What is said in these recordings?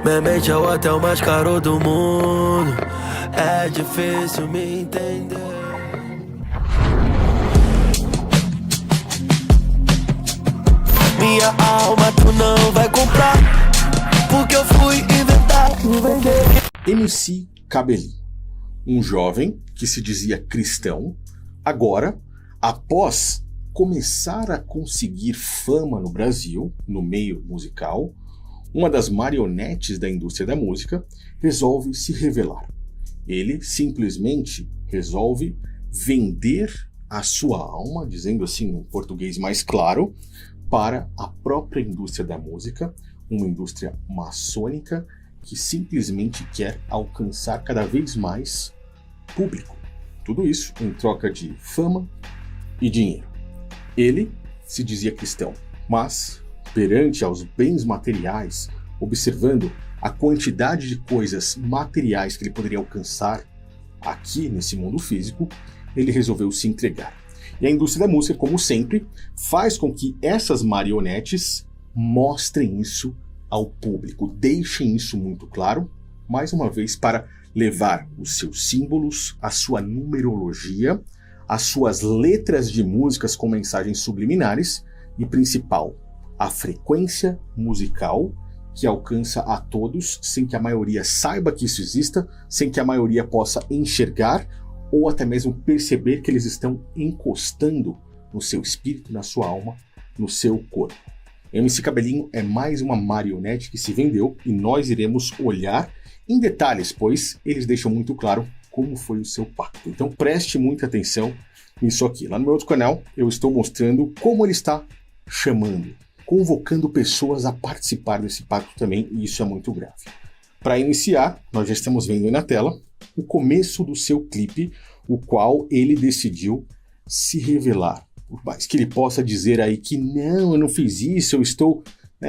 Minha mente é o hotel mais caro do mundo. É difícil me entender. Minha alma tu não vai comprar, porque eu fui inventar e vender. MC Cabelinho, um jovem que se dizia cristão, agora, após começar a conseguir fama no Brasil, no meio musical, uma das marionetes da indústria da música resolve se revelar. Ele simplesmente resolve vender a sua alma, dizendo assim em português mais claro, para a própria indústria da música, uma indústria maçônica que simplesmente quer alcançar cada vez mais público. Tudo isso em troca de fama e dinheiro. Ele se dizia cristão, mas perante aos bens materiais, observando a quantidade de coisas materiais que ele poderia alcançar aqui nesse mundo físico, ele resolveu se entregar. E a indústria da música, como sempre, faz com que essas marionetes mostrem isso ao público, deixem isso muito claro, mais uma vez para levar os seus símbolos, a sua numerologia, as suas letras de músicas com mensagens subliminares e, principal, a frequência musical que alcança a todos sem que a maioria saiba que isso exista, sem que a maioria possa enxergar ou até mesmo perceber que eles estão encostando no seu espírito, na sua alma, no seu corpo. MC Cabelinho é mais uma marionete que se vendeu e nós iremos olhar em detalhes, pois eles deixam muito claro como foi o seu pacto. Então preste muita atenção nisso aqui. Lá no meu outro canal eu estou mostrando como ele está chamando, convocando pessoas a participar desse pacto também, e isso é muito grave. Para iniciar, nós já estamos vendo aí na tela o começo do seu clipe, o qual ele decidiu se revelar. Por mais que ele possa dizer aí que não, eu não fiz isso, eu estou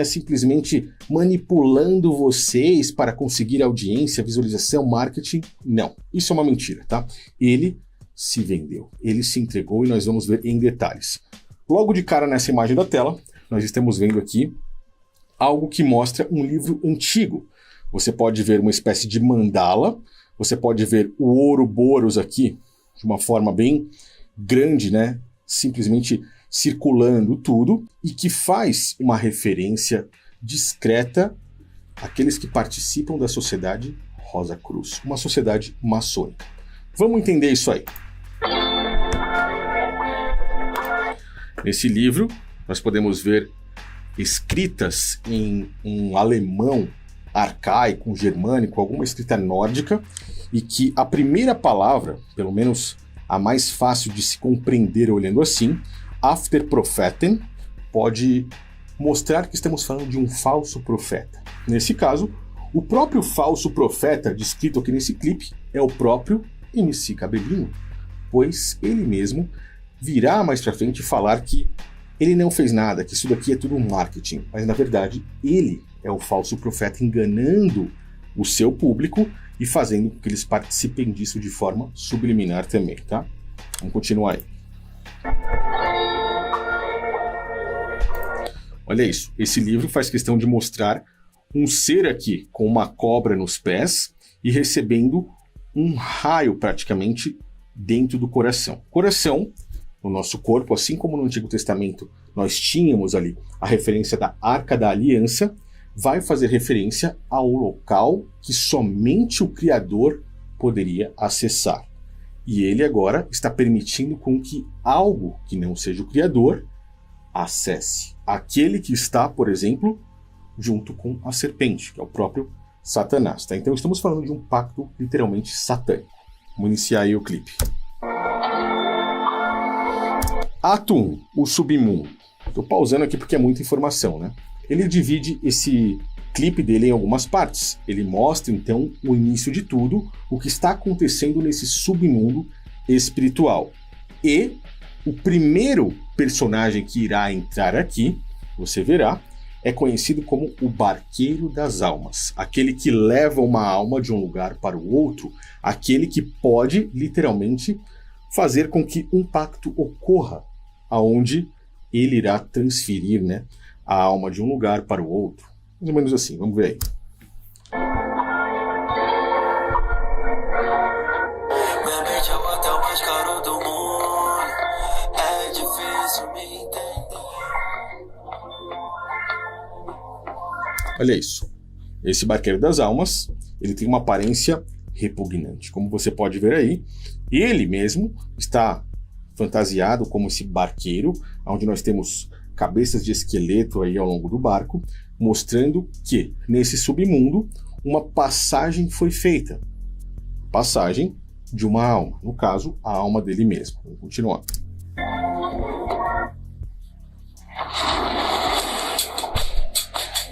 simplesmente manipulando vocês para conseguir audiência, visualização, marketing. Não, isso é uma mentira, tá? Ele se vendeu, ele se entregou e nós vamos ver em detalhes. Logo de cara nessa imagem da tela, nós estamos vendo aqui algo que mostra um livro antigo. Você pode ver uma espécie de mandala, você pode ver o Ouroboros aqui, de uma forma bem grande, né? Simplesmente circulando tudo, e que faz uma referência discreta àqueles que participam da Sociedade Rosa Cruz, uma sociedade maçônica. Vamos entender isso aí. Nesse livro, nós podemos ver escritas em um alemão arcaico, germânico, alguma escrita nórdica, e que a primeira palavra, pelo menos a mais fácil de se compreender olhando assim, After Propheten, pode mostrar que estamos falando de um falso profeta. Nesse caso, o próprio falso profeta descrito aqui nesse clipe é o próprio MC Cabelinho, pois ele mesmo virá mais pra frente falar que ele não fez nada, que isso daqui é tudo um marketing, mas na verdade ele é o falso profeta enganando o seu público e fazendo com que eles participem disso de forma subliminar também, tá? Vamos continuar aí. Olha isso, esse livro faz questão de mostrar um ser aqui com uma cobra nos pés e recebendo um raio praticamente dentro do coração. Coração, no nosso corpo, assim como no Antigo Testamento nós tínhamos ali a referência da Arca da Aliança, vai fazer referência ao local que somente o Criador poderia acessar. E ele agora está permitindo com que algo que não seja o Criador acesse. Aquele que está, por exemplo, junto com a serpente, que é o próprio Satanás. Tá? Então estamos falando de um pacto literalmente satânico. Vamos iniciar aí o clipe. Ato 1, o submundo. Estou pausando aqui porque é muita informação, né? Ele divide esse clipe dele em algumas partes. Ele mostra, então, o início de tudo, o que está acontecendo nesse submundo espiritual. E o primeiro personagem que irá entrar aqui, você verá, é conhecido como o Barqueiro das Almas. Aquele que leva uma alma de um lugar para o outro, aquele que pode, literalmente, fazer com que um pacto ocorra, aonde ele irá transferir, né, a alma de um lugar para o outro. Mais ou menos assim, vamos ver aí. Olha isso. Esse barqueiro das almas, ele tem uma aparência repugnante. Como você pode ver aí, ele mesmo está fantasiado como esse barqueiro, onde nós temos cabeças de esqueleto aí ao longo do barco, mostrando que nesse submundo uma passagem foi feita. Passagem de uma alma, no caso, a alma dele mesmo. Vamos continuar.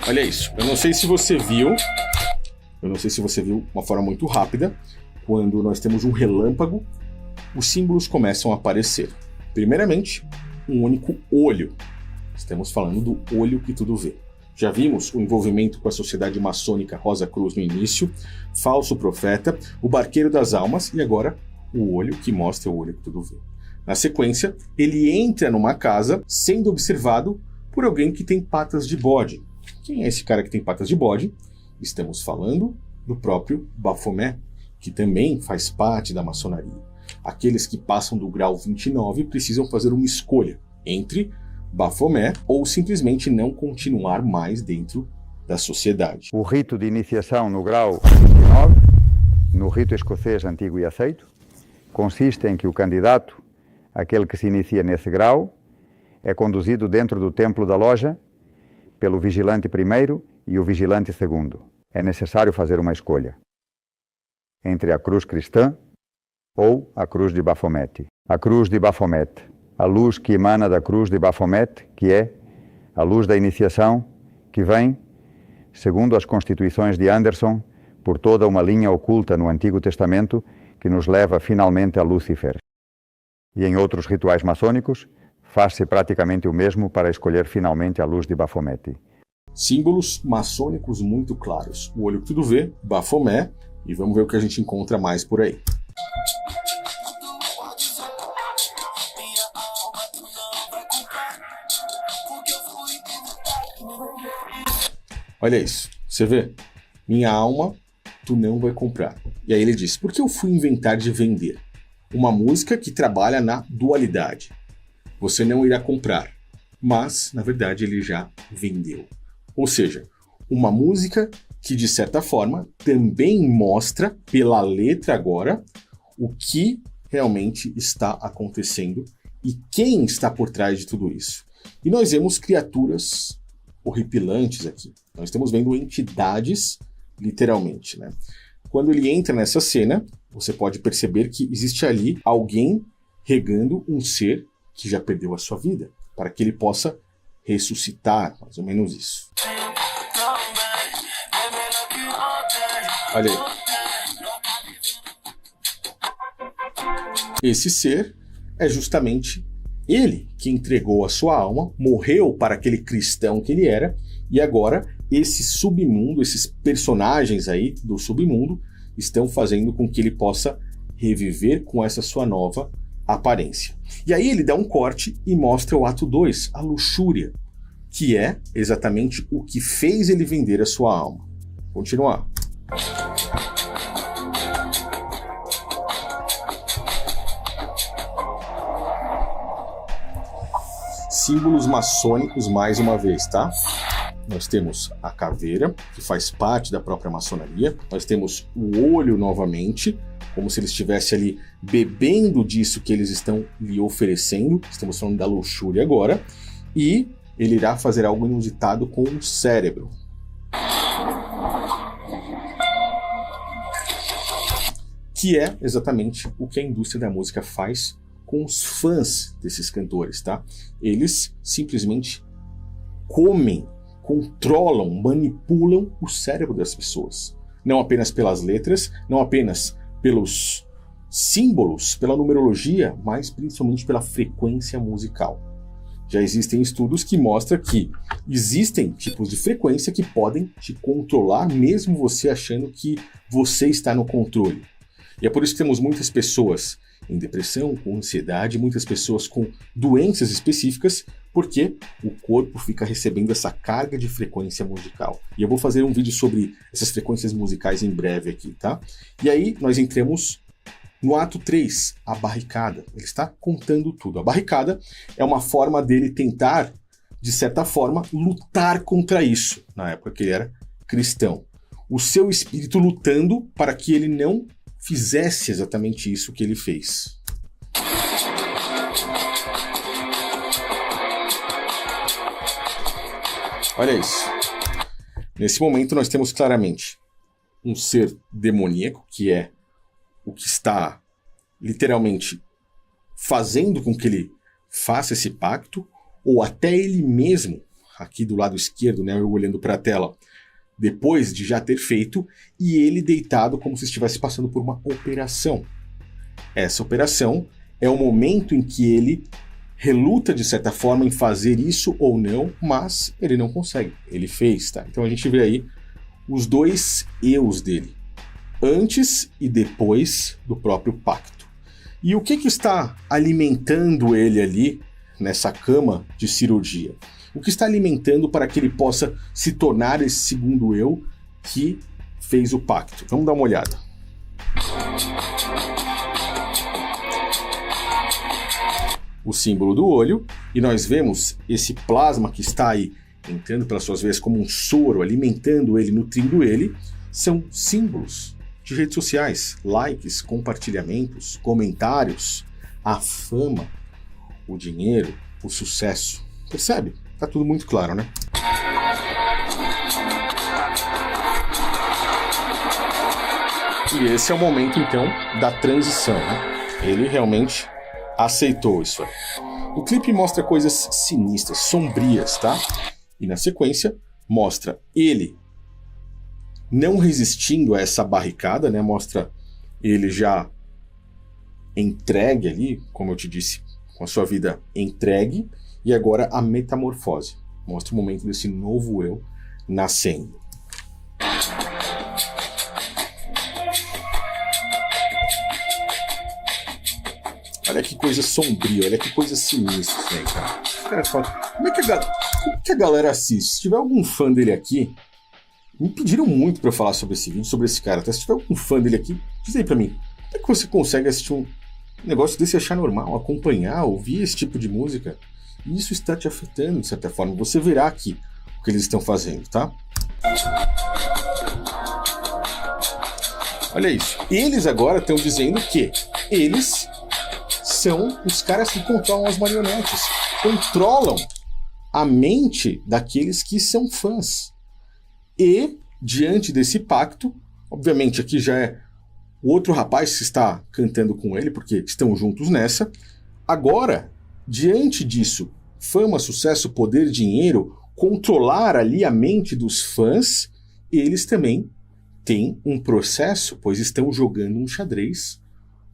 Olha isso. Eu não sei se você viu de uma forma muito rápida, quando nós temos um relâmpago, os símbolos começam a aparecer. Primeiramente, um único olho. Estamos falando do olho que tudo vê. Já vimos o envolvimento com a sociedade maçônica Rosa Cruz no início, falso profeta, o barqueiro das almas e agora o olho que mostra o olho que tudo vê. Na sequência, ele entra numa casa sendo observado por alguém que tem patas de bode. Quem é esse cara que tem patas de bode? Estamos falando do próprio Baphomet, que também faz parte da maçonaria. Aqueles que passam do grau 29 precisam fazer uma escolha entre Baphomet ou simplesmente não continuar mais dentro da sociedade. O rito de iniciação no grau 29, no rito escocês antigo e aceito, consiste em que o candidato, aquele que se inicia nesse grau, é conduzido dentro do templo da loja pelo vigilante primeiro e o vigilante segundo. É necessário fazer uma escolha entre a cruz cristã ou a cruz de Baphomet. A cruz de Baphomet, a luz que emana da cruz de Baphomet, que é a luz da iniciação, que vem, segundo as constituições de Anderson, por toda uma linha oculta no Antigo Testamento que nos leva finalmente a Lúcifer. E em outros rituais maçônicos, faz-se praticamente o mesmo para escolher finalmente a luz de Baphomet. Símbolos maçônicos muito claros. O olho que tudo vê, Baphomet, e vamos ver o que a gente encontra mais por aí. Olha isso, você vê? Minha alma, tu não vai comprar. E aí ele diz, por que eu fui inventar de vender? Uma música que trabalha na dualidade. Você não irá comprar, mas, na verdade, ele já vendeu. Ou seja, uma música que, de certa forma, também mostra, pela letra agora, o que realmente está acontecendo e quem está por trás de tudo isso. E nós vemos criaturas horripilantes aqui. Nós estamos vendo entidades, literalmente, né? Quando ele entra nessa cena, você pode perceber que existe ali alguém regando um ser que já perdeu a sua vida, para que ele possa ressuscitar, mais ou menos isso. Olha aí. Esse ser é justamente ele que entregou a sua alma, morreu para aquele cristão que ele era, e agora esse submundo, esses personagens aí do submundo, estão fazendo com que ele possa reviver com essa sua nova aparência. E aí ele dá um corte e mostra o ato 2, a luxúria, que é exatamente o que fez ele vender a sua alma. Continuar. Símbolos maçônicos mais uma vez, tá? Nós temos a caveira, que faz parte da própria maçonaria. Nós temos o olho novamente, como se ele estivesse ali bebendo disso que eles estão lhe oferecendo. Estamos falando da luxúria agora. E ele irá fazer algo inusitado com o cérebro. Que é exatamente o que a indústria da música faz com os fãs desses cantores, tá? Eles simplesmente comem, controlam, manipulam o cérebro das pessoas. Não apenas pelas letras, não apenas pelos símbolos, pela numerologia, mas principalmente pela frequência musical. Já existem estudos que mostram que existem tipos de frequência que podem te controlar, mesmo você achando que você está no controle. E é por isso que temos muitas pessoas em depressão, com ansiedade, muitas pessoas com doenças específicas, porque o corpo fica recebendo essa carga de frequência musical. E eu vou fazer um vídeo sobre essas frequências musicais em breve aqui, tá? E aí nós entramos No ato 3, a barricada. Ele está contando tudo. A barricada é uma forma dele tentar, de certa forma, lutar contra isso, na época que ele era cristão. O seu espírito lutando para que ele não fizesse exatamente isso que ele fez. Olha isso. Nesse momento nós temos claramente um ser demoníaco, que é o que está literalmente fazendo com que ele faça esse pacto, ou até ele mesmo, aqui do lado esquerdo, né, eu olhando para a tela, depois de já ter feito, e ele deitado como se estivesse passando por uma operação. Essa operação é o momento em que ele reluta de certa forma em fazer isso ou não, mas ele não consegue. Ele fez, tá? Então a gente vê aí os dois eus dele, antes e depois do próprio pacto. E o que está alimentando ele ali nessa cama de cirurgia? O que está alimentando para que ele possa se tornar esse segundo eu que fez o pacto? Vamos dar uma olhada. O símbolo do olho, e nós vemos esse plasma que está aí entrando pelas suas veias como um soro, alimentando ele, nutrindo ele, são símbolos de redes sociais, likes, compartilhamentos, comentários, a fama, o dinheiro, o sucesso. Percebe? Tá tudo muito claro, né? E esse é o momento, então, da transição, né? Ele realmente aceitou isso aí. O clipe mostra coisas sinistras, sombrias, tá? E na sequência mostra ele não resistindo a essa barricada, né? Mostra ele já entregue ali, como eu te disse, com a sua vida entregue, e agora a metamorfose. Mostra o momento desse novo eu nascendo. Olha que coisa sombria, olha que coisa sinistra, né, cara? Cara, fala, como é que a galera assiste? Se tiver algum fã dele aqui, me pediram muito pra eu falar sobre esse vídeo, sobre esse cara. Tá? Se tiver algum fã dele aqui, diz aí pra mim, como é que você consegue assistir um negócio desse e achar normal, acompanhar, ouvir esse tipo de música? E isso está te afetando, de certa forma. Você verá aqui o que eles estão fazendo, tá? Olha isso. Eles agora estão dizendo que eles são os caras que controlam as marionetes, controlam a mente daqueles que são fãs. E, diante desse pacto, obviamente aqui já é o outro rapaz que está cantando com ele, porque estão juntos nessa. Agora, diante disso, fama, sucesso, poder, dinheiro, controlar ali a mente dos fãs, eles também têm um processo, pois estão jogando um xadrez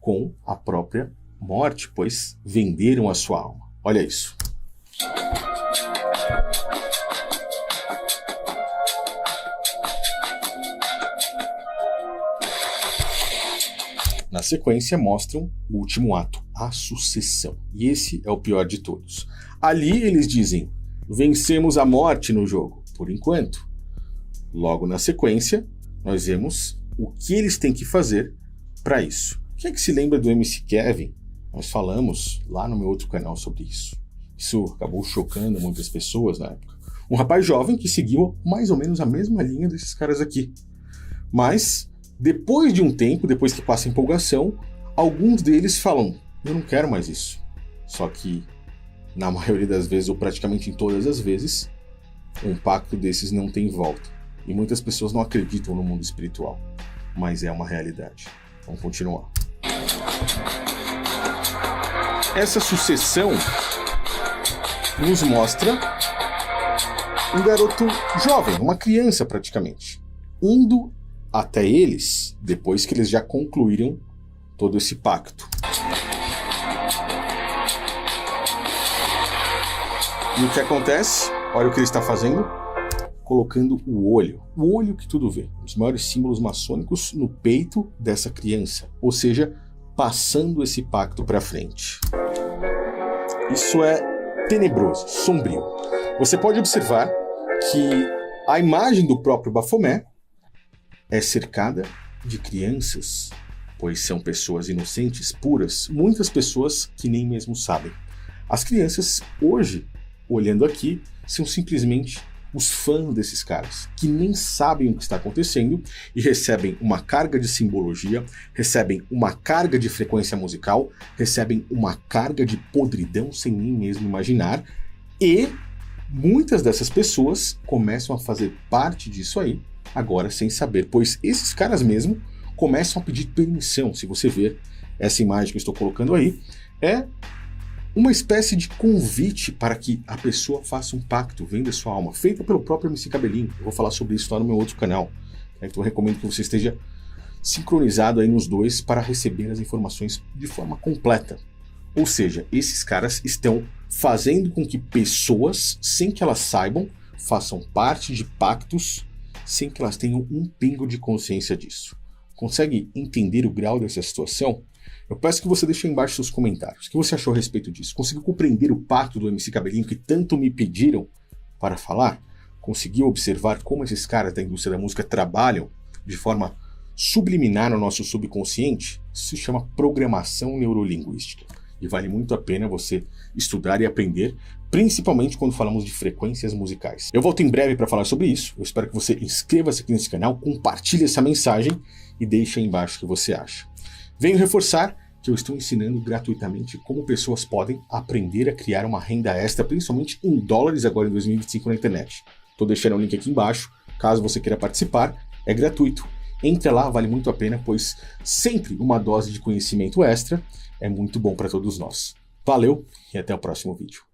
com a própria morte, pois venderam a sua alma. Olha isso. Na sequência mostram o último ato, a sucessão. E esse é o pior de todos. Ali eles dizem, vencemos a morte no jogo, por enquanto. Logo na sequência, nós vemos o que eles têm que fazer para isso. Quem é que se lembra do MC Kevin? Nós falamos lá no meu outro canal sobre isso. Isso acabou chocando muitas pessoas na época. Um rapaz jovem que seguiu mais ou menos a mesma linha desses caras aqui. Mas, depois de um tempo, depois que passa a empolgação, alguns deles falam, eu não quero mais isso. Só que, na maioria das vezes, ou praticamente em todas as vezes, um pacto desses não tem volta. E muitas pessoas não acreditam no mundo espiritual. Mas é uma realidade. Vamos continuar. Essa sucessão nos mostra um garoto jovem, uma criança praticamente, indo até eles depois que eles já concluíram todo esse pacto. E o que acontece? Olha o que ele está fazendo. Colocando o olho que tudo vê, um dos maiores símbolos maçônicos no peito dessa criança, ou seja, passando esse pacto para frente. Isso é tenebroso, sombrio. Você pode observar que a imagem do próprio Baphomet é cercada de crianças pois são pessoas inocentes, puras, muitas pessoas que nem mesmo sabem. As crianças, hoje, olhando aqui, são simplesmente os fãs desses caras, que nem sabem o que está acontecendo e recebem uma carga de simbologia, recebem uma carga de frequência musical, recebem uma carga de podridão sem nem mesmo imaginar, e muitas dessas pessoas começam a fazer parte disso aí, agora sem saber, pois esses caras mesmo começam a pedir permissão. Se você ver essa imagem que eu estou colocando aí, é uma espécie de convite para que a pessoa faça um pacto, venda sua alma, feita pelo próprio MC Cabelinho. Eu vou falar sobre isso lá no meu outro canal. Então eu recomendo que você esteja sincronizado aí nos dois para receber as informações de forma completa. Ou seja, esses caras estão fazendo com que pessoas, sem que elas saibam, façam parte de pactos, sem que elas tenham um pingo de consciência disso. Consegue entender o grau dessa situação? Eu peço que você deixe aí embaixo seus comentários. O que você achou a respeito disso? Conseguiu compreender o pacto do MC Cabelinho que tanto me pediram para falar? Conseguiu observar como esses caras da indústria da música trabalham de forma subliminar no nosso subconsciente? Isso se chama programação neurolinguística. E vale muito a pena você estudar e aprender, principalmente quando falamos de frequências musicais. Eu volto em breve para falar sobre isso. Eu espero que você inscreva-se aqui nesse canal, compartilhe essa mensagem e deixe aí embaixo o que você acha. Venho reforçar que eu estou ensinando gratuitamente como pessoas podem aprender a criar uma renda extra, principalmente em dólares agora em 2025 na internet. Estou deixando o link aqui embaixo, caso você queira participar, é gratuito. Entre lá, vale muito a pena, pois sempre uma dose de conhecimento extra é muito bom para todos nós. Valeu e até o próximo vídeo.